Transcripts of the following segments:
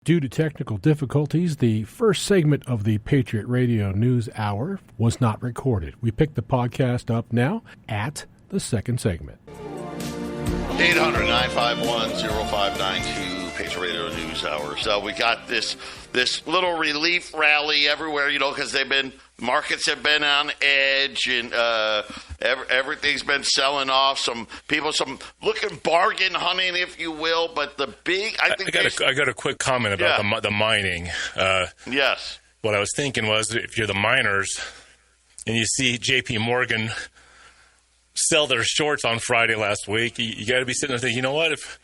Due to technical difficulties, the first segment of the Patriot Radio News Hour was not recorded. We picked the podcast up now at the second segment. 800-951-0592, Patriot Radio News Hour. So we got this little relief rally everywhere, because markets have been on edge, and everything's been selling off. Some people, looking bargain hunting, if you will. But the big, I got a quick comment about the mining. Yes. What I was thinking was, if you're the miners and you see J.P. Morgan sell their shorts on Friday last week, you got to be sitting there thinking, you know what? If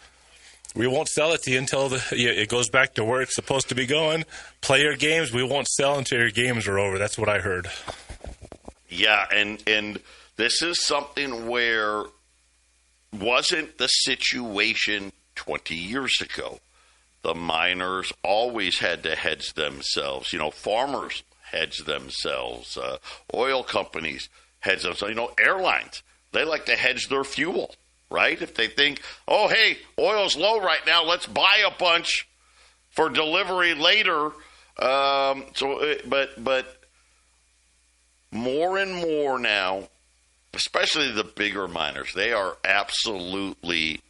we won't sell it to you until it goes back to where it's supposed to be going. Play your games. We won't sell until your games are over. That's what I heard. Yeah, and this is something where wasn't the situation 20 years ago. The miners always had to hedge themselves. Farmers hedge themselves. Oil companies hedge themselves. Airlines, they like to hedge their fuel. Right? If they think, oh, hey, oil's low right now, let's buy a bunch for delivery later. But more and more now, especially the bigger miners, they are absolutely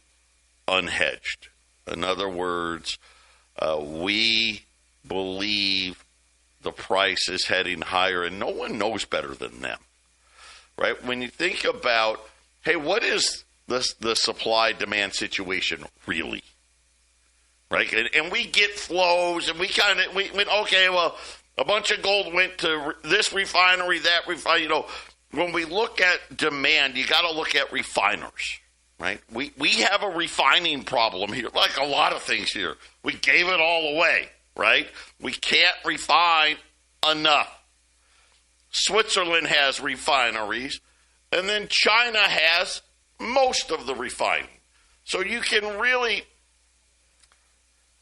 unhedged. In other words, we believe the price is heading higher, and no one knows better than them. Right? When you think about, hey, what is the supply-demand situation really, right? And we get flows, and we went, okay, well, a bunch of gold went to this refinery, that refinery. When we look at demand, you got to look at refiners, right? We have a refining problem here, like a lot of things here. We gave it all away, right? We can't refine enough. Switzerland has refineries, and then China has most of the refining. So you can really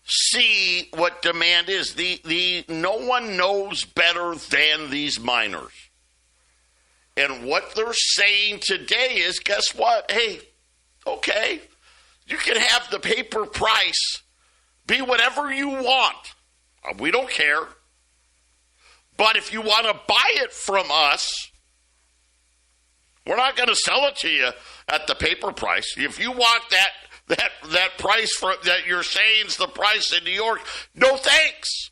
see what demand is. No one knows better than these miners. And what they're saying today is, guess what? Hey, okay, you can have the paper price be whatever you want. We don't care. But if you want to buy it from us, we're not going to sell it to you at the paper price. If you want that price that you're saying is the price in New York, no thanks.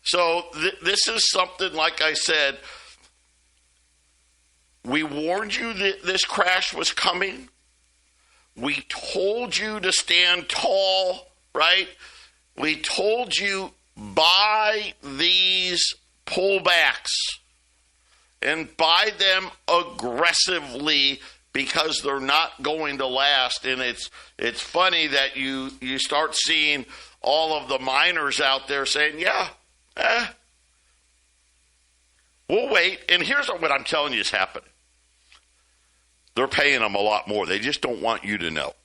So this is something, like I said, we warned you that this crash was coming. We told you to stand tall, right? We told you buy these pullbacks. And buy them aggressively, because they're not going to last. And it's funny that you start seeing all of the miners out there saying, we'll wait. And here's what I'm telling you is happening. They're paying them a lot more. They just don't want you to know,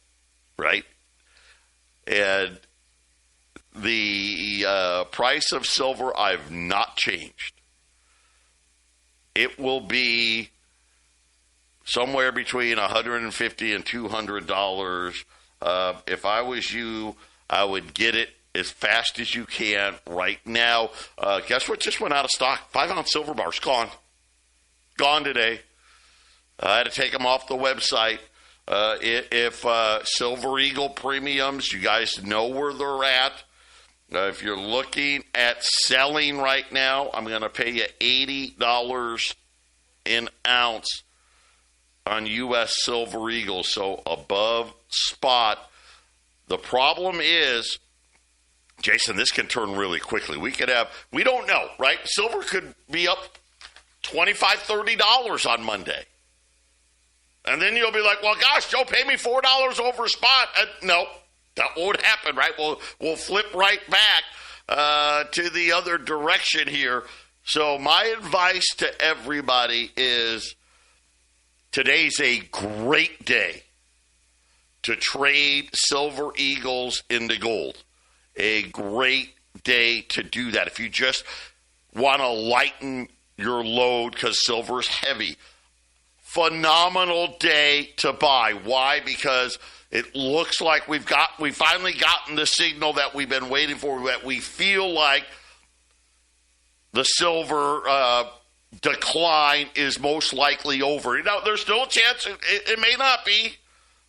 right? And the price of silver, I've not changed. It will be somewhere between $150 and $200. If I was you, I would get it as fast as you can right now. Guess what just went out of stock? 5-ounce silver bars, gone. Gone today. I had to take them off the website. If Silver Eagle premiums, you guys know where they're at. If you're looking at selling right now, I'm going to pay you $80 an ounce on U.S. Silver Eagle, so above spot. The problem is, Jason, this can turn really quickly. We don't know, right? Silver could be up $25, $30 on Monday. And then you'll be like, well, gosh, Joe, pay me $4 over spot. No. That won't happen, right? We'll flip right back to the other direction here. So my advice to everybody is today's a great day to trade Silver Eagles into gold. A great day to do that. If you just want to lighten your load because silver's heavy, phenomenal day to buy. Why? Because It looks like we've finally gotten the signal that we've been waiting for, that we feel like the silver decline is most likely over. Now, there's still a chance it may not be,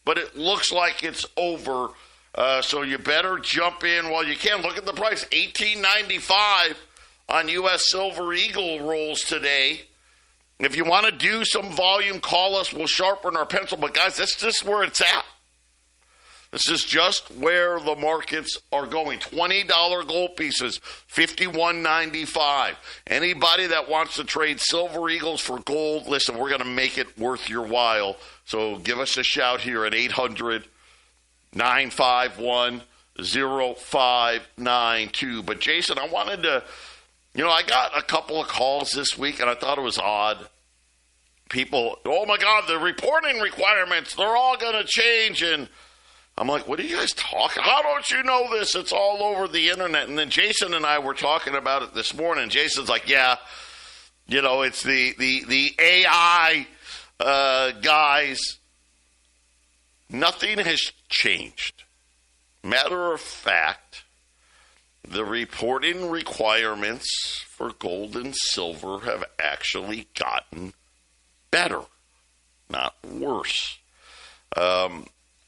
but it looks like it's over. So you better jump in while you can. Look at the price, $18.95 on U.S. Silver Eagle rolls today. If you want to do some volume, call us. We'll sharpen our pencil. But, guys, that's just where it's at. This is just where the markets are going. $20 gold pieces, $51.95. Anybody that wants to trade Silver Eagles for gold, listen, we're going to make it worth your while. So give us a shout here at 800-951-0592. But, Jason, I wanted to, I got a couple of calls this week, and I thought it was odd. People, oh, my God, the reporting requirements, they're all going to change, and I'm like, what are you guys talking? How don't you know this? It's all over the internet. And then Jason and I were talking about it this morning. Jason's like, yeah, it's the AI guys. Nothing has changed. Matter of fact, the reporting requirements for gold and silver have actually gotten better, not worse.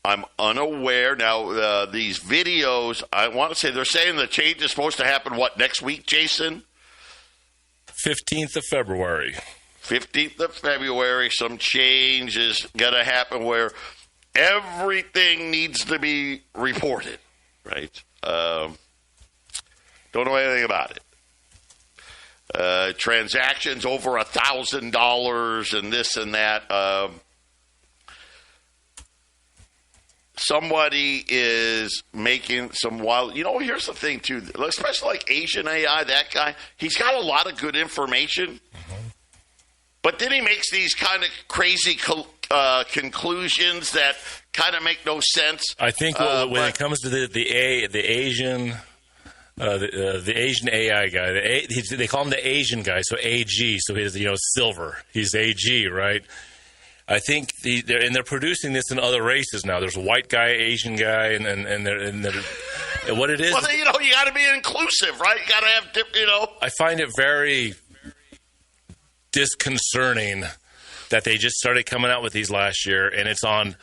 I'm unaware. Now, these videos, I want to say they're saying the change is supposed to happen, next week, Jason? 15th of February. 15th of February, some change is going to happen where everything needs to be reported, right? Don't know anything about it. Transactions over $1,000 and this and that. Somebody is making some wild. Here's the thing, too. Especially like Asian AI, that guy, he's got a lot of good information. Mm-hmm. But then he makes these kind of crazy conclusions that kind of make no sense. I think when it comes to the Asian AI guy, they call him the Asian guy, so AG, so he's silver. He's AG, right? I think they're producing this in other races now. There's a white guy, Asian guy, and they're what it is. Well, you got to be inclusive, right? You got to have I find it very disconcerting that they just started coming out with these last year, and it's on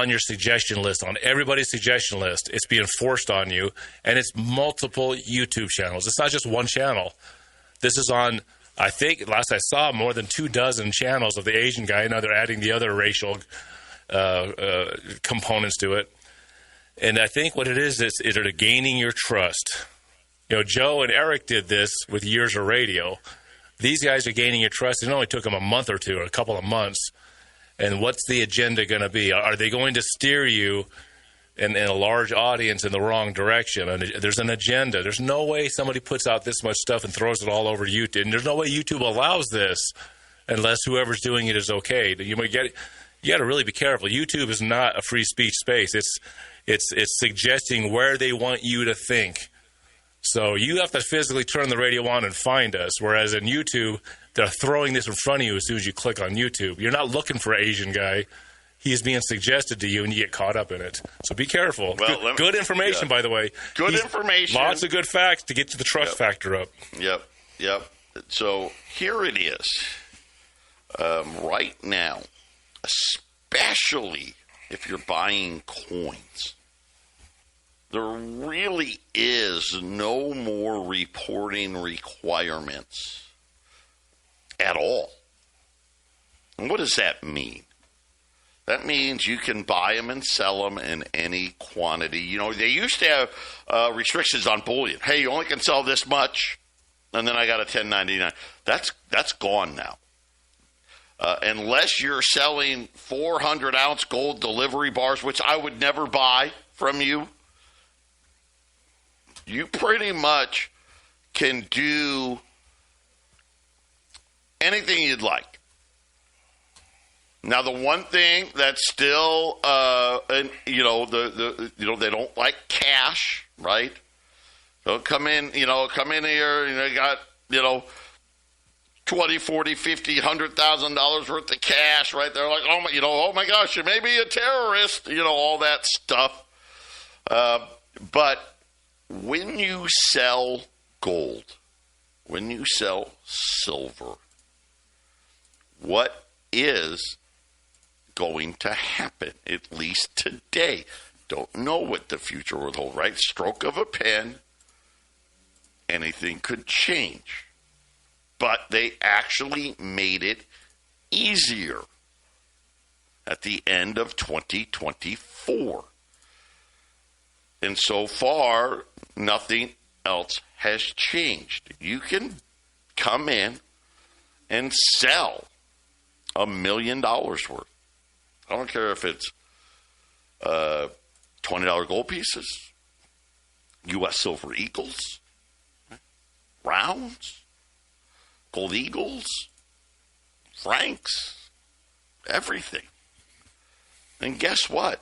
your suggestion list, on everybody's suggestion list. It's being forced on you, and it's multiple YouTube channels. It's not just one channel. This is on, I think, last I saw, more than 24 channels of the Asian guy. Now they're adding the other racial components to it. And I think what it is they're gaining your trust. Joe and Eric did this with years of radio. These guys are gaining your trust. It only took them a month or two, or a couple of months. And what's the agenda going to be? Are they going to steer you in a large audience in the wrong direction? And there's an agenda. There's no way somebody puts out this much stuff and throws it all over YouTube. And there's no way YouTube allows this unless whoever's doing it is okay. You got to really be careful. YouTube is not a free speech space. It's suggesting where they want you to think. So you have to physically turn the radio on and find us, whereas in YouTube, they're throwing this in front of you as soon as you click on YouTube. You're not looking for an Asian guy. He's being suggested to you, and you get caught up in it. So be careful. Well, good information, by the way. Good information. Lots of good facts to get to the trust factor up. Yep. So here it is. Right now, especially if you're buying coins, there really is no more reporting requirements at all. And what does that mean? That means you can buy them and sell them in any quantity. They used to have restrictions on bullion. Hey, you only can sell this much, and then I got a 1099. That's gone now. Unless you're selling 400-ounce gold delivery bars, which I would never buy from you, you pretty much can do anything you'd like. Now, the one thing that's still, they don't like cash, right? So come in here, you got, $20, $40, $50, $100,000 worth of cash, right? They're like, oh my gosh, you may be a terrorist, all that stuff. But when you sell gold, when you sell silver, what is going to happen, at least today? Don't know what the future will hold, right? Stroke of a pen, anything could change. But they actually made it easier at the end of 2024. And so far, nothing else has changed. You can come in and sell $1 million worth. I don't care if it's $20 gold pieces, U.S. Silver Eagles, rounds, gold eagles, francs, everything. And guess what?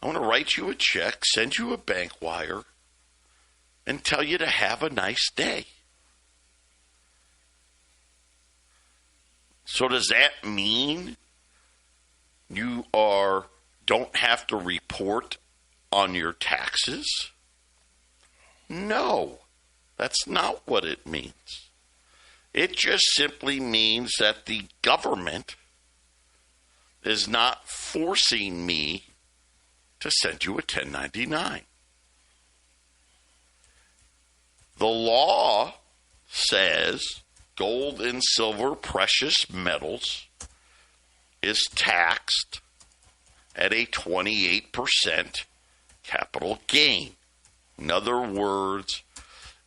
I want to write you a check, send you a bank wire, and tell you to have a nice day. So does that mean you don't have to report on your taxes? No, that's not what it means. It just simply means that the government is not forcing me to send you a 1099. The law says gold and silver, precious metals, is taxed at a 28% capital gain. In other words,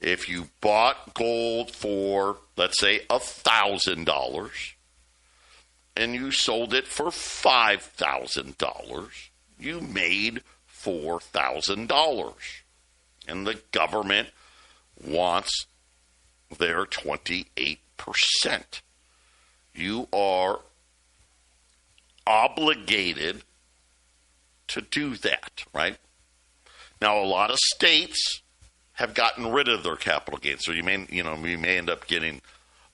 if you bought gold for, let's say, $1,000 and you sold it for $5,000, you made $4,000. And the government wants their 28%. You are obligated to do that, right? Now, a lot of states have gotten rid of their capital gains, so we may end up getting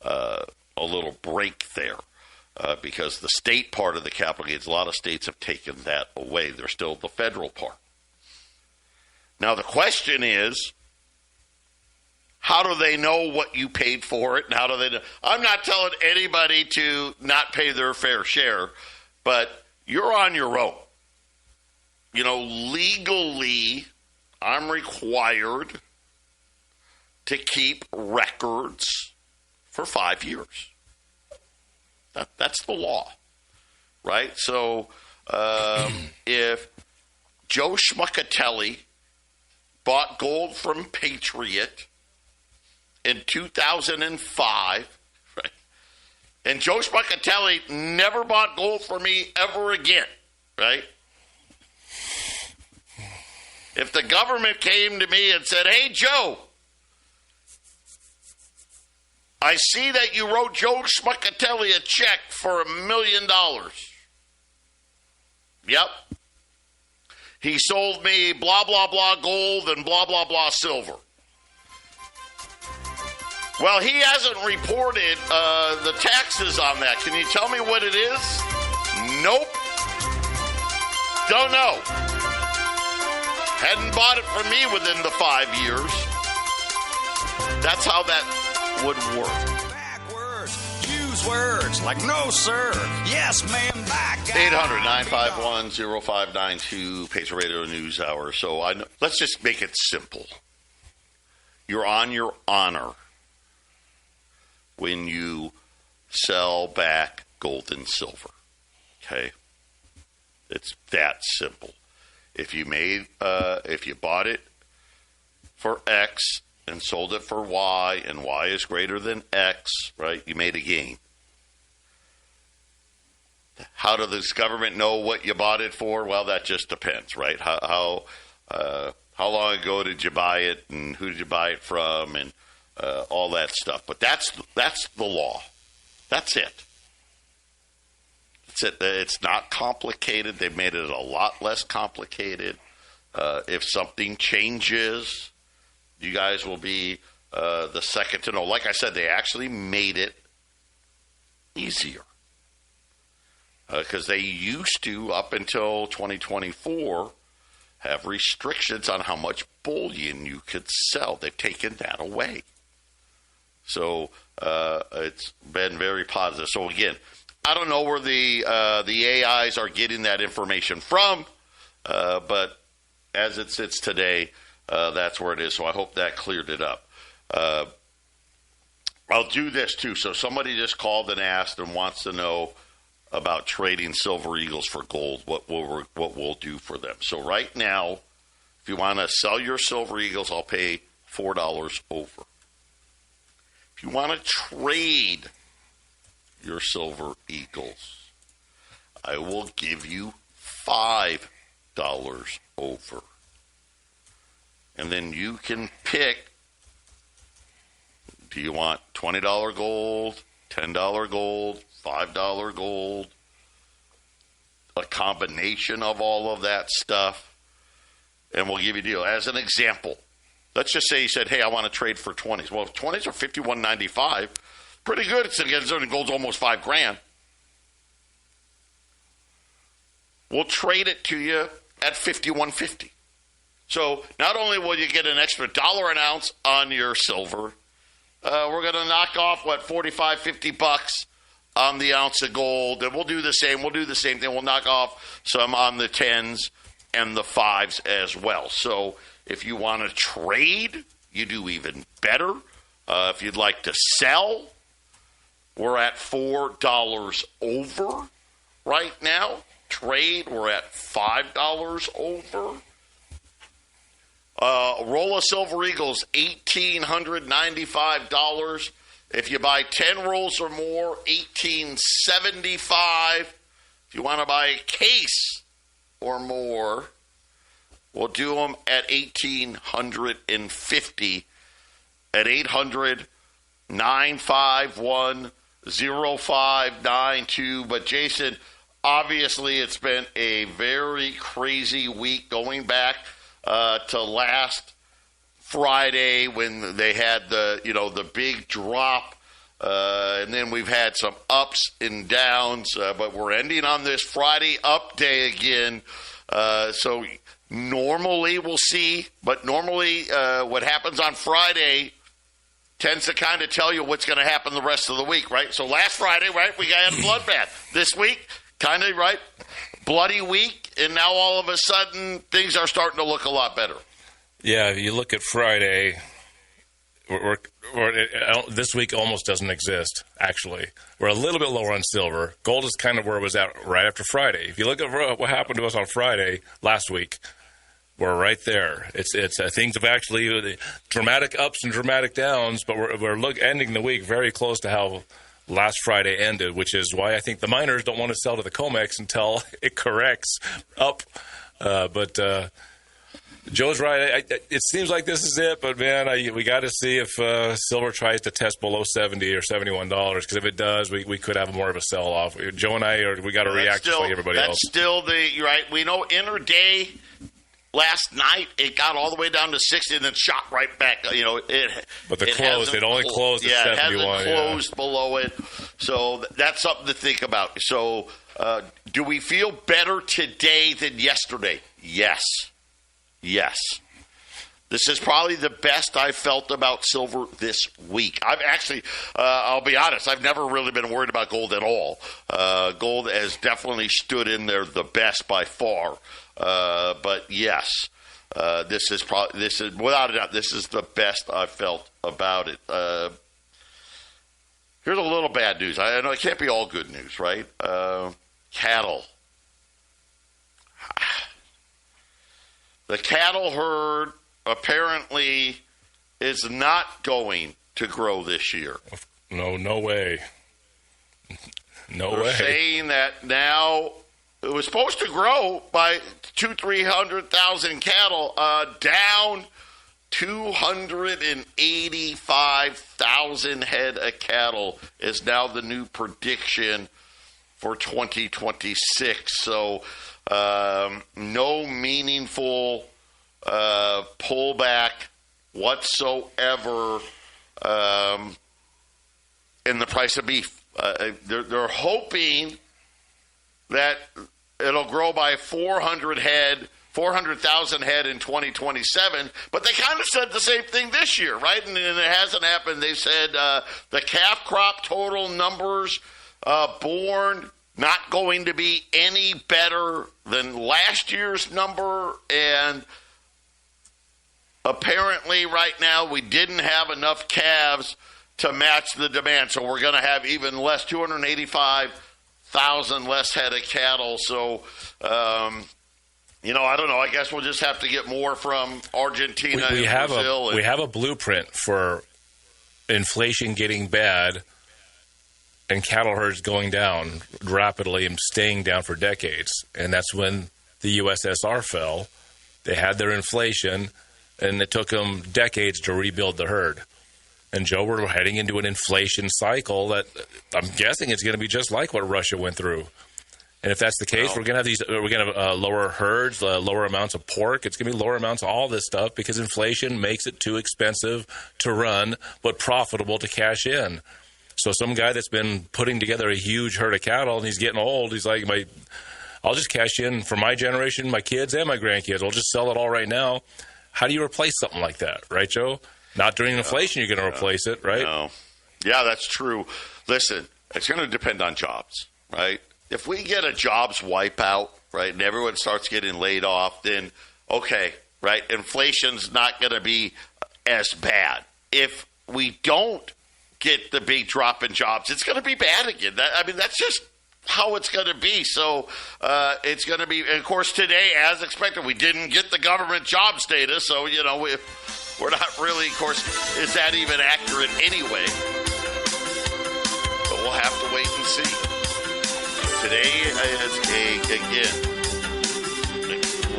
a little break there because the state part of the capital gains, a lot of states have taken that away. There's still the federal part. Now, the question is, how do they know what you paid for it? And how do they know? I'm not telling anybody to not pay their fair share, but you're on your own. Legally, I'm required to keep records for 5 years. That's the law, right? So if Joe Schmuckatelli bought gold from Patriot in 2005, right, and Joe Schmuckatelli never bought gold from me ever again, right? If the government came to me and said, hey, Joe, I see that you wrote Joe Schmuckatelli a check for $1 million. Yep. He sold me blah, blah, blah gold and blah, blah, blah silver. Well, he hasn't reported the taxes on that. Can you tell me what it is? Nope. Don't know. Hadn't bought it from me within the 5 years. That's how that would work. Backwards. Use words like no, sir. Yes, ma'am. Back. 800-951-0592, Patriot Radio News Hour. So let's just make it simple. You're on your honor when you sell back gold and silver. Okay? It's that simple. If you bought it for X and sold it for Y, and Y is greater than X, right? You made a gain. How does this government know what you bought it for? Well, that just depends, right? How long ago did you buy it, and who did you buy it from, and all that stuff. But that's the law. That's it. It's not complicated. They've made it a lot less complicated. If something changes, you guys will be the second to know. Like I said, they actually made it easier. Because they used to, up until 2024, have restrictions on how much bullion you could sell. They've taken that away. So it's been very positive. So again, I don't know where the AIs are getting that information from, but as it sits today, that's where it is. So I hope that cleared it up. I'll do this too. So somebody just called and asked and wants to know about trading Silver Eagles for gold, what we'll do for them. So right now, if you want to sell your Silver Eagles, I'll pay $4 over. If you want to trade your Silver Eagles, I will give you $5 over. And then you can pick, do you want $20 gold, $10 gold, $5 gold, a combination of all of that stuff, and we'll give you a deal. As an example, let's just say you said, hey, I want to trade for 20s. Well, if 20s are $51.95, pretty good. It's against gold's almost $5,000. We'll trade it to you at $51.50. So not only will you get an extra $1 an ounce on your silver, we're going to knock off, $45-50 on the ounce of gold. And we'll do the same. We'll do the same thing. We'll knock off some on the 10s and the 5s as well. So if you want to trade, you do even better. If you'd like to sell, we're at $4 over right now. Trade, we're at $5 over. Roll of Silver Eagles, $1,895. If you buy 10 rolls or more, $1,875. If you want to buy a case or more, we'll do them at $1,850 at 800-951-0592. But Jason, obviously it's been a very crazy week going back to last Friday when they had the big drop, and then we've had some ups and downs, but we're ending on this Friday up day again. So normally we'll see, but normally what happens on Friday tends to kind of tell you what's going to happen the rest of the week, right? So last Friday, right, we got a bloodbath. This week, kind of, right, bloody week, and now all of a sudden things are starting to look a lot better. Yeah, you look at Friday, this week almost doesn't exist, actually. We're a little bit lower on silver. Gold is kind of where it was at right after Friday. If you look at what happened to us on Friday last week, we're right there. It's things have actually dramatic ups and dramatic downs, but we're ending the week very close to how last Friday ended, which is why I think the miners don't want to sell to the COMEX until it corrects up. But Joe's right. It seems like this is it, but man, we got to see if silver tries to test below $70 or $71. Because if it does, we could have more of a sell-off. Joe and we got to react just like everybody else. That's still right. We know intraday. Last night, it got all the way down to 60 and then shot right back. But it only closed at 71. It hasn't closed below it. So that's something to think about. So do we feel better today than yesterday? Yes. This is probably the best I've felt about silver this week. I've actually, I'll be honest, I've never really been worried about gold at all. Gold has definitely stood in there the best by far. But yes, this is without a doubt, this is the best I've felt about it. Here's a little bad news. I know it can't be all good news, right? Cattle. The cattle herd apparently is not going to grow this year. No way. They're saying that now it was supposed to grow by 300,000 cattle, down 285,000 head of cattle is now the new prediction for 2026. So no meaningful pullback whatsoever in the price of beef. They're hoping that it'll grow by 400,000 head in 2027, but they kind of said the same thing this year, right? And it hasn't happened. They said the calf crop total numbers born not going to be any better than last year's number, and apparently right now we didn't have enough calves to match the demand, so we're going to have even less, 285,000 less head of cattle. So, I don't know. I guess we'll just have to get more from Argentina and Brazil. We have a blueprint for inflation getting bad and cattle herds going down rapidly and staying down for decades. And that's when the USSR fell. They had their inflation, and it took them decades to rebuild the herd. And, Joe, we're heading into an inflation cycle that I'm guessing it's going to be just like what Russia went through. And if that's the case, we're going to have lower herds, lower amounts of pork. It's going to be lower amounts of all this stuff because inflation makes it too expensive to run but profitable to cash in. So some guy that's been putting together a huge herd of cattle and he's getting old, he's like, I'll just cash in for my generation, my kids, and my grandkids. I'll just sell it all right now. How do you replace something like that, right, Joe? Not during inflation you're going to replace it, right? No. Yeah, that's true. Listen, it's going to depend on jobs, right? If we get a jobs wipeout, right, and everyone starts getting laid off, then, okay, right, inflation's not going to be as bad. If we don't get the big drop in jobs, it's going to be bad again. That's just how it's going to be. So it's going to be, and of course, today, as expected, we didn't get the government jobs data, so, we're not really, of course, is that even accurate anyway? But we'll have to wait and see. Today is, a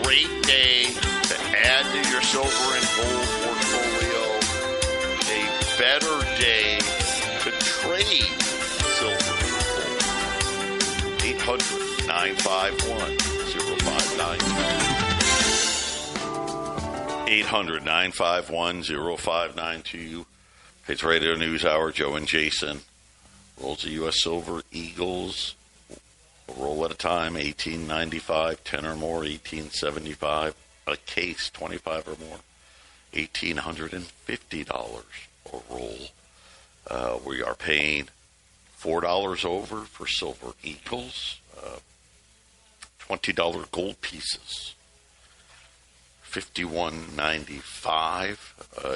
great day to add to your silver and gold portfolio. A better day to trade silver and gold. 800-951-0592. 800-951-0592. Patriot Radio News Hour, Joe and Jason. Rolls of U.S. Silver Eagles. A roll at a time, $18.95, 10 or more, $18.75. A case, 25 or more, $1,850 a roll. We are paying $4 over for Silver Eagles. $20 gold pieces. $51.95.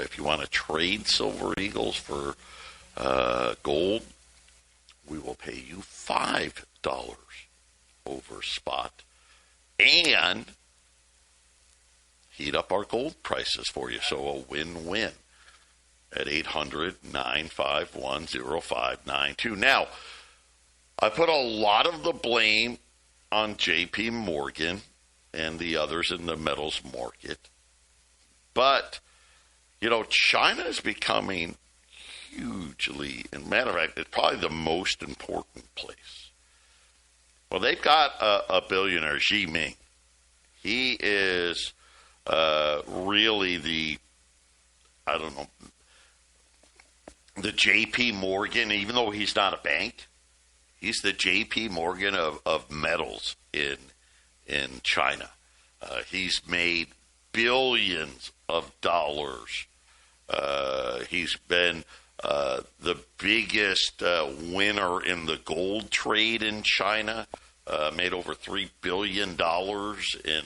If you want to trade Silver Eagles for gold, we will pay you $5 over spot and heat up our gold prices for you. So a win-win at 800-951-0592. Now, I put a lot of the blame on J.P. Morgan and the others in the metals market. But, China is becoming hugely, and matter of fact, it's probably the most important place. Well, they've got a billionaire, Xi Jinping. He is really the J.P. Morgan, even though he's not a bank, he's the J.P. Morgan of metals in China. He's made billions of dollars. He's been the biggest winner in the gold trade in China, made over $3 billion in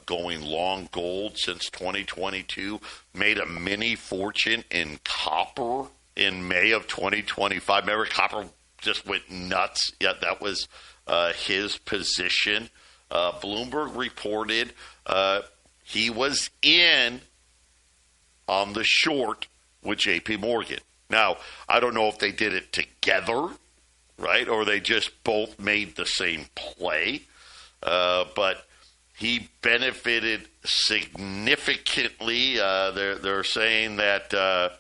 going long gold since 2022, made a mini fortune in copper in May of 2025. Remember, copper just went nuts. Yeah, that was his position. Bloomberg reported he was in on the short with J.P. Morgan. Now, I don't know if they did it together, right, or they just both made the same play, but he benefited significantly. They're saying that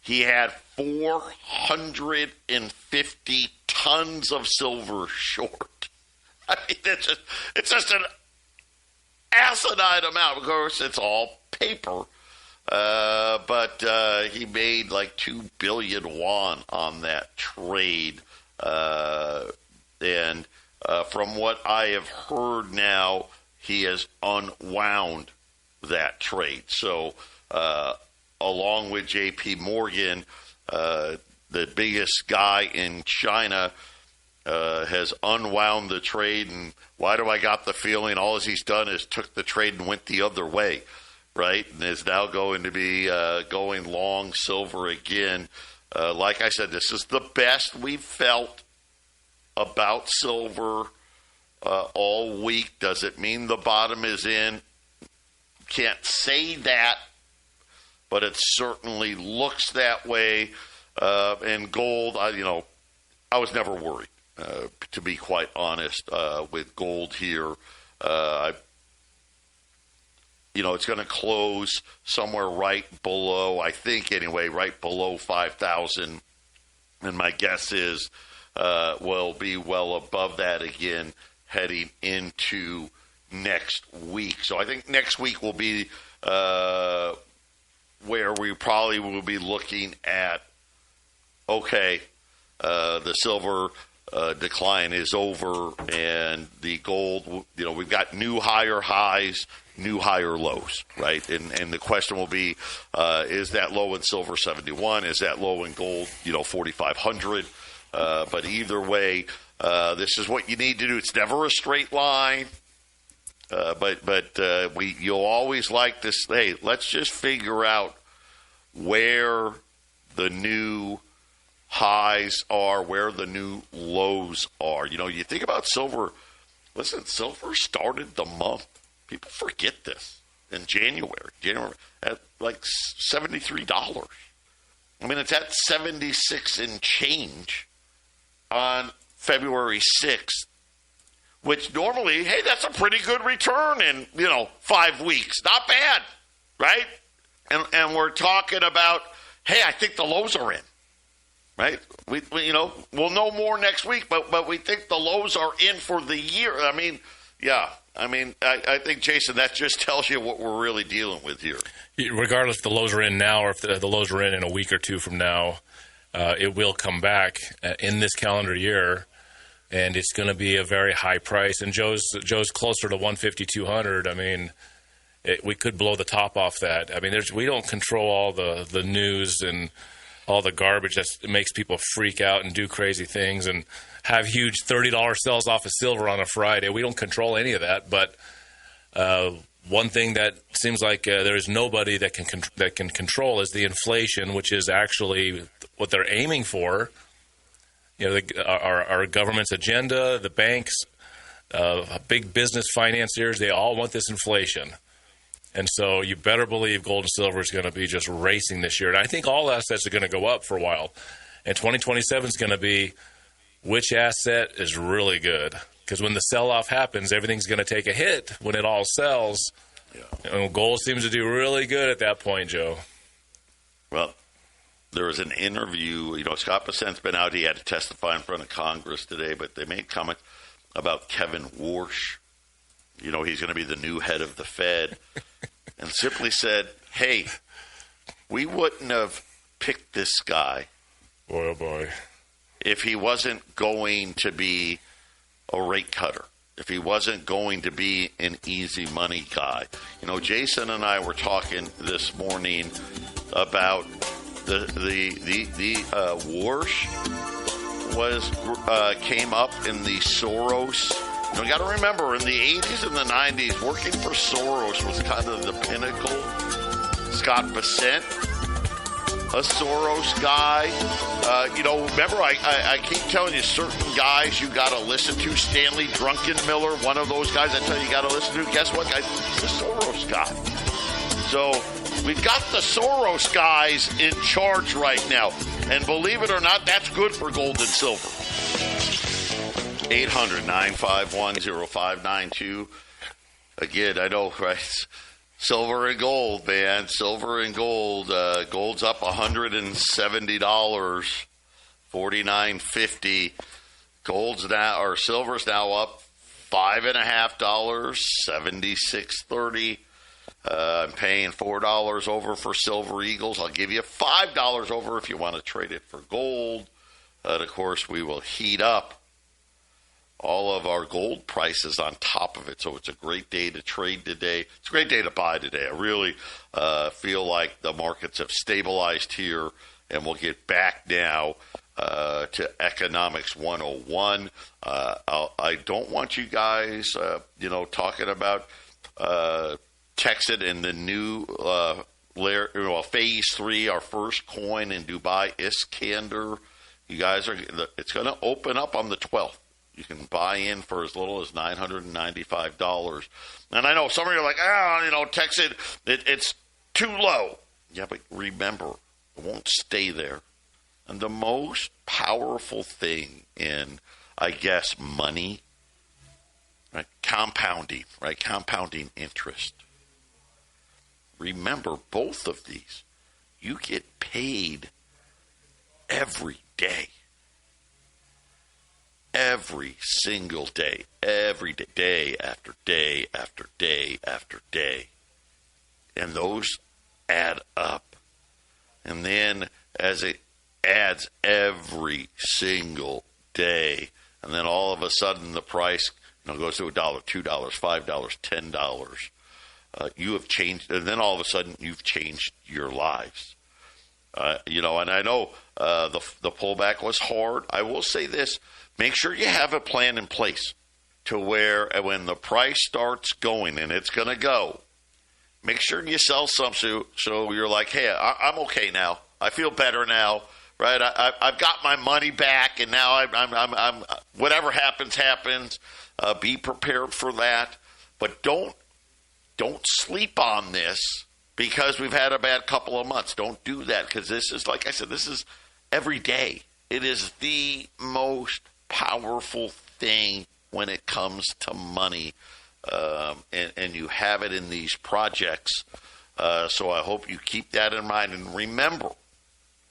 he had 450 tons of silver short. I mean, it's just an asinine amount. Of course, it's all paper. but he made like 2 billion won on that trade. And from what I have heard now, he has unwound that trade. So along with J.P. Morgan, the biggest guy in China has unwound the trade. And why do I got the feeling all he's done is took the trade and went the other way, right? And is now going to be going long silver again. Like I said, this is the best we've felt about silver all week. Does it mean the bottom is in? Can't say that, but it certainly looks that way. And gold, I was never worried, to be quite honest, with gold here. It's going to close somewhere right below, I think anyway, right below 5,000. And my guess is will be well above that again heading into next week. So I think next week will be where we probably will be looking at, okay, the silver decline is over, and the gold, we've got new higher highs, new higher lows, right? And the question will be, is that low in silver 71? Is that low in gold, 4,500? But either way, this is what you need to do. It's never a straight line. But you'll always like this. Hey, let's just figure out where the new highs are, where the new lows are. You think about silver. Listen, silver started the month. People forget this in January at like $73. I mean, it's at 76 and change on February 6th. Which normally, hey, that's a pretty good return in, 5 weeks. Not bad, right? And we're talking about, hey, I think the lows are in, right? We'll know more next week, but we think the lows are in for the year. I mean, yeah. I think, Jason, that just tells you what we're really dealing with here. Regardless if the lows are in now or if the lows are in a week or two from now, it will come back in this calendar year. And it's going to be a very high price. And Joe's closer to 150, 200. I mean, we could blow the top off that. I mean, we don't control all the news and all the garbage that makes people freak out and do crazy things and have huge $30 sells off of silver on a Friday. We don't control any of that. But one thing that seems like there is nobody that can control is the inflation, which is actually what they're aiming for. Our government's agenda, the banks, big business financiers, they all want this inflation. And so you better believe gold and silver is going to be just racing this year. And I think all assets are going to go up for a while. And 2027 is going to be which asset is really good. Because when the sell-off happens, everything's going to take a hit when it all sells. Yeah. And gold seems to do really good at that point, Joe. Well, there was an interview, Scott Bessent's been out. He had to testify in front of Congress today, but they made comments about Kevin Warsh. He's going to be the new head of the Fed, and simply said, hey, we wouldn't have picked this guy. Boy, oh boy. If he wasn't going to be a rate cutter, if he wasn't going to be an easy money guy. Jason and I were talking this morning about the Warsh came up in the Soros. You got to remember, in the 80s and the 90s, working for Soros was kind of the pinnacle. Scott Bessent, a Soros guy. Remember, I keep telling you, certain guys you got to listen to. Stanley Druckenmiller, one of those guys I tell you got to listen to. Guess what, guys? He's a Soros guy. So we've got the Soros guys in charge right now. And believe it or not, that's good for gold and silver. 800-951-0592. Again, I know, right? Silver and gold, man. Silver and gold. Gold's up $170, $49.50. Silver's now up $5.50, $76.30. I'm paying $4 over for Silver Eagles. I'll give you $5 over if you want to trade it for gold. And, of course, we will heat up all of our gold prices on top of it. So it's a great day to trade today. It's a great day to buy today. I really feel like the markets have stabilized here, and we'll get back now to Economics 101. I don't want you guys, talking about Texas and the new phase 3, our first coin in Dubai, Iskander. You guys it's going to open up on the 12th. You can buy in for as little as $995. And I know some of you are like, Texas, it's too low. Yeah, but remember, it won't stay there. And the most powerful thing in, I guess, money, right? Compounding interest. Remember, both of these, you get paid every day. Every single day. Every day. Day after day after day after day. And those add up. And then as it adds every single day, and then all of a sudden the price goes to $1, $2, $5, $10. You have changed, and then all of a sudden you've changed your lives. And I know the pullback was hard. I will say this: make sure you have a plan in place to where when the price starts going, and it's going to go, make sure you sell some so you're like, hey, I'm okay now. I feel better now, right? I've got my money back, and now I'm whatever happens. Be prepared for that, but don't sleep on this because we've had a bad couple of months. Don't do that, because this is, like I said, this is every day. It is the most powerful thing when it comes to money, and you have it in these projects. So I hope you keep that in mind. And remember,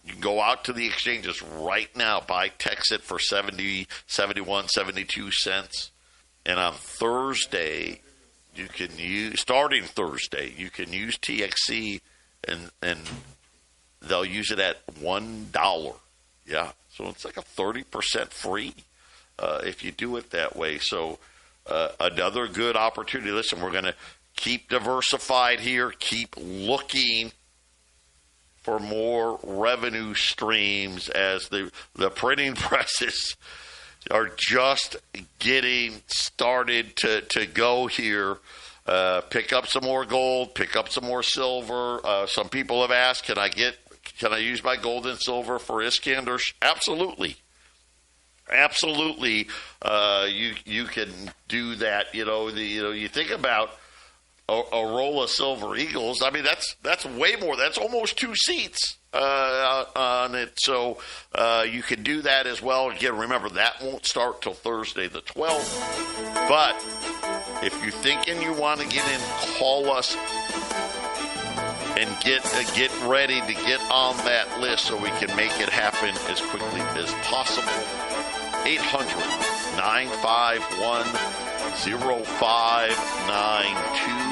you can go out to the exchanges right now, buy Texit for 70, 71, 72 cents. And on Thursday, starting Thursday, you can use TXC, and they'll use it at $1. Yeah, so it's like a 30% free if you do it that way. So another good opportunity. Listen, we're going to keep diversified here, keep looking for more revenue streams as the printing presses are just getting started to go here. Pick up some more gold, pick up some more silver. Some people have asked, can I use my gold and silver for Iskander? Absolutely. You can do that. You think about a roll of Silver Eagles. I mean, that's way more. That's almost 2 seats on it. So you can do that as well. Again, remember, that won't start till Thursday the 12th. But if you're thinking you want to get in, call us and get ready to get on that list so we can make it happen as quickly as possible. 800-951-0592.